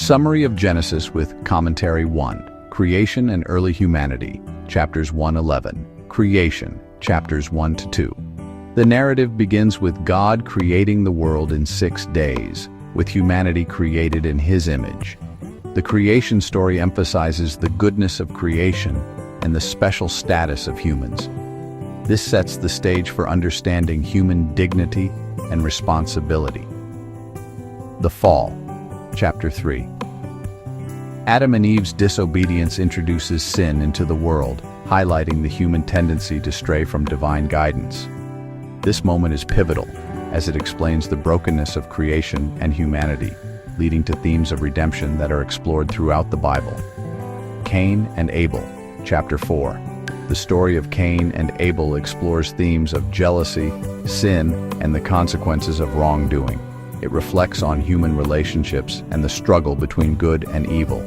Summary of Genesis with Commentary 1. Creation and Early Humanity, Chapters 1-11. Creation, Chapters 1-2. The narrative begins with God creating the world in 6 days, with humanity created in His image. The creation story emphasizes the goodness of creation and the special status of humans. This sets the stage for understanding human dignity and responsibility. The Fall, Chapter 3. Adam and Eve's disobedience introduces sin into the world, highlighting the human tendency to stray from divine guidance. This moment is pivotal, as it explains the brokenness of creation and humanity, leading to themes of redemption that are explored throughout the Bible. Cain and Abel, Chapter 4. The story of Cain and Abel explores themes of jealousy, sin, and the consequences of wrongdoing. It reflects on human relationships and the struggle between good and evil.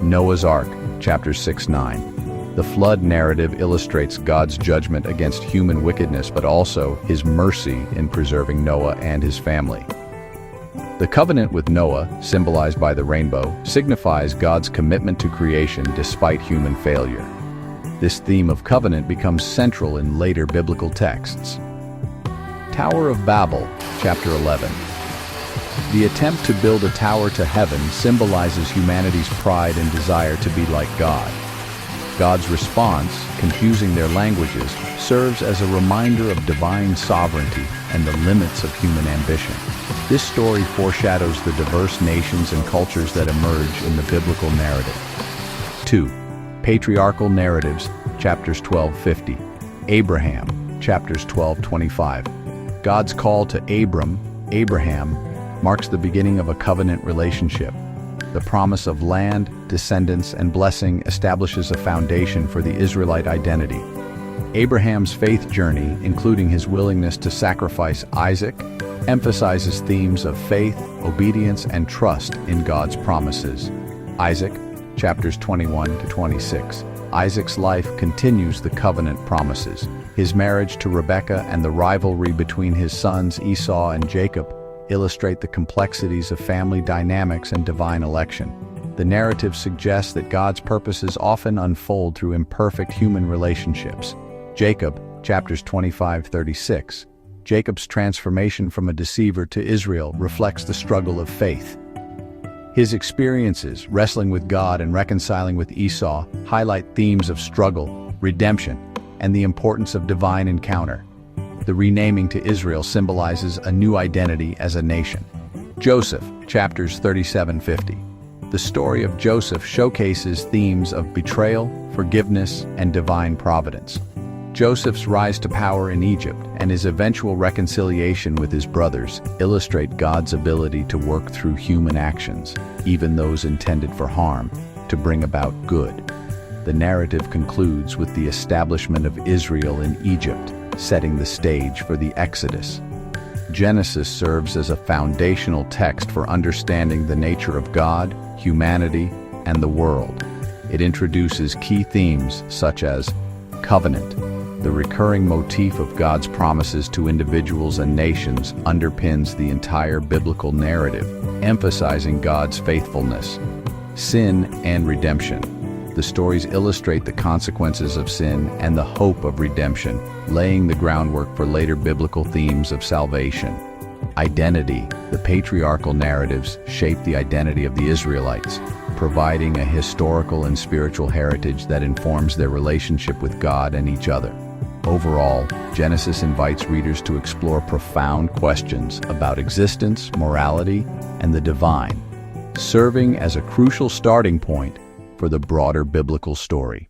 Noah's Ark, Chapters 6-9. The flood narrative illustrates God's judgment against human wickedness, but also His mercy in preserving Noah and his family. The covenant with Noah, symbolized by the rainbow, signifies God's commitment to creation despite human failure. This theme of covenant becomes central in later biblical texts. Tower of Babel, Chapter 11. The attempt to build a tower to heaven symbolizes humanity's pride and desire to be like God. God's response, confusing their languages, serves as a reminder of divine sovereignty and the limits of human ambition. This story foreshadows the diverse nations and cultures that emerge in the biblical narrative. 2. Patriarchal Narratives, Chapters 12-50. Abraham, Chapters 12-25. God's call to Abraham, marks the beginning of a covenant relationship. The promise of land, descendants, and blessing establishes a foundation for the Israelite identity. Abraham's faith journey, including his willingness to sacrifice Isaac, emphasizes themes of faith, obedience, and trust in God's promises. Isaac, Chapters 21-26. Isaac's life continues the covenant promises. His marriage to Rebekah and the rivalry between his sons Esau and Jacob illustrate the complexities of family dynamics and divine election. The narrative suggests that God's purposes often unfold through imperfect human relationships. Jacob, Chapters 25-36. Jacob's transformation from a deceiver to Israel reflects the struggle of faith. His experiences, wrestling with God and reconciling with Esau, highlight themes of struggle, redemption, and the importance of divine encounter. The renaming to Israel symbolizes a new identity as a nation. Joseph, Chapters 37-50. The story of Joseph showcases themes of betrayal, forgiveness, and divine providence. Joseph's rise to power in Egypt and his eventual reconciliation with his brothers illustrate God's ability to work through human actions, even those intended for harm, to bring about good. The narrative concludes with the establishment of Israel in Egypt, setting the stage for the Exodus. Genesis serves as a foundational text for understanding the nature of God, humanity, and the world. It introduces key themes such as covenant. The recurring motif of God's promises to individuals and nations underpins the entire biblical narrative, emphasizing God's faithfulness. Sin and redemption. The stories illustrate the consequences of sin and the hope of redemption, laying the groundwork for later biblical themes of salvation. Identity. The patriarchal narratives shape the identity of the Israelites, providing a historical and spiritual heritage that informs their relationship with God and each other. Overall, Genesis invites readers to explore profound questions about existence, morality, and the divine, serving as a crucial starting point for the broader biblical story.